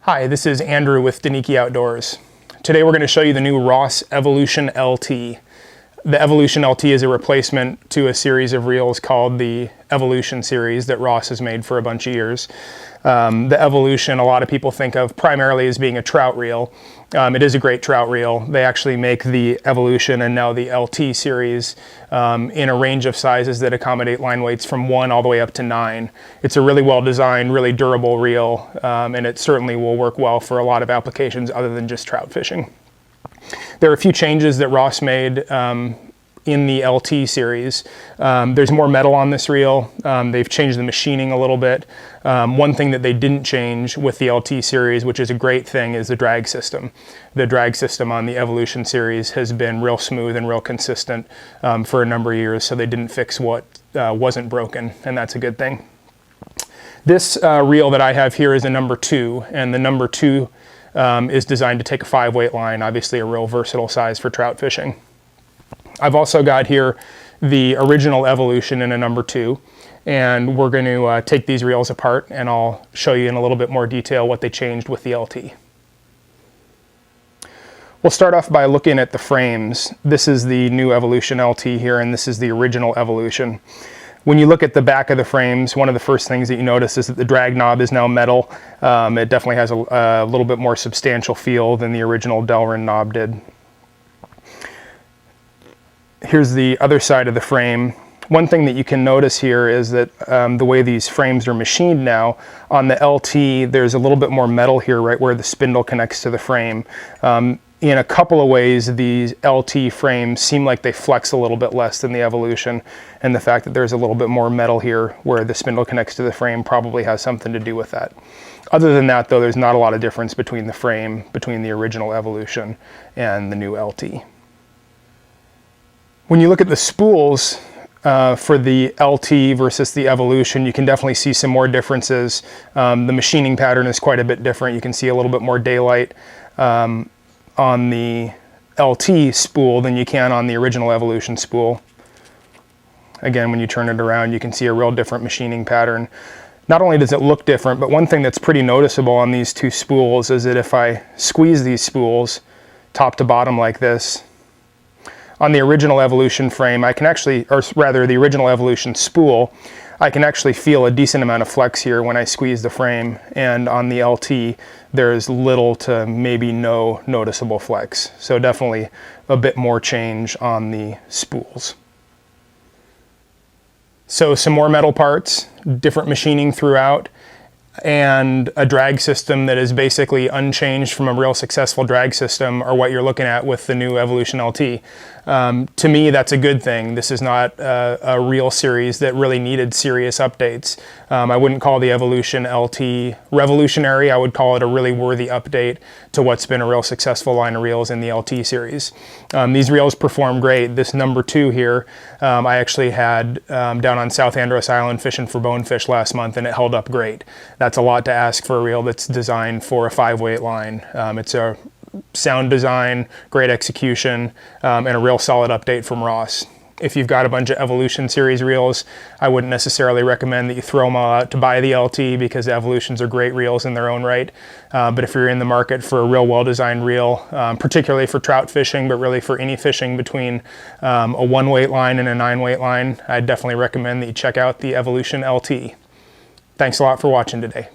Hi, this is Andrew with Danicki Outdoors. Today we're going to show you the new Ross Evolution LT. The Evolution LT is a replacement to a series of reels called the Evolution series that Ross has made for a bunch of years. The Evolution, a lot of people think of primarily as being a trout reel. It is a great trout reel. They actually make the Evolution and now the LT series in a range of sizes that accommodate line weights from 1 all the way up to 9. It's a really well designed, really durable reel, and it certainly will work well for a lot of applications other than just trout fishing. There are a few changes that Ross made in the LT series. There's more metal on this reel. They've changed the machining a little bit. One thing that they didn't change with the LT series, which is a great thing, is the drag system. The drag system on the Evolution series has been real smooth and real consistent for a number of years, so they didn't fix what wasn't broken, and that's a good thing. This reel that I have here is a number 2, and the number 2 is designed to take a 5-weight line, obviously a real versatile size for trout fishing. I've also got here the original Evolution in a number 2, and we're going to take these reels apart and I'll show you in a little bit more detail what they changed with the LT. We'll start off by looking at the frames. This is the new Evolution LT here, and this is the original Evolution. When you look at the back of the frames, one of the first things that you notice is that the drag knob is now metal. It definitely has a little bit more substantial feel than the original Delrin knob did. Here's the other side of the frame. One thing that you can notice here is that the way these frames are machined now, on the LT there's a little bit more metal here right where the spindle connects to the frame. In a couple of ways, these LT frames seem like they flex a little bit less than the Evolution, and the fact that there's a little bit more metal here where the spindle connects to the frame probably has something to do with that. Other than that, though, there's not a lot of difference between the frame, between the original Evolution and the new LT. When you look at the spools for the LT versus the Evolution, you can definitely see some more differences. The machining pattern is quite a bit different. You can see a little bit more daylight on the LT spool than you can on the original Evolution spool. Again, when you turn it around, you can see a real different machining pattern. Not only does it look different, but one thing that's pretty noticeable on these two spools is that if I squeeze these spools top to bottom like this, on the original Evolution frame, I can actually, or rather the original Evolution spool, I can actually feel a decent amount of flex here when I squeeze the frame, and on the LT there's little to maybe no noticeable flex. So definitely a bit more change on the spools. So some more metal parts, different machining throughout, and a drag system that is basically unchanged from a real successful drag system, or what you're looking at with the new Evolution LT. To me, that's a good thing. This is not a reel series that really needed serious updates. I wouldn't call the Evolution LT revolutionary. I would call it a really worthy update to what's been a real successful line of reels in the LT series. These reels perform great. This number 2 here, I actually had down on South Andros Island fishing for bonefish last month, and it held up great. That's a lot to ask for a reel that's designed for a 5-weight line. It's a sound design, great execution, and a real solid update from Ross. If you've got a bunch of Evolution series reels, I wouldn't necessarily recommend that you throw them all out to buy the LT, because the Evolutions are great reels in their own right. But if you're in the market for a real well-designed reel, particularly for trout fishing, but really for any fishing between a 1-weight line and a 9-weight line, I'd definitely recommend that you check out the Evolution LT. Thanks a lot for watching today.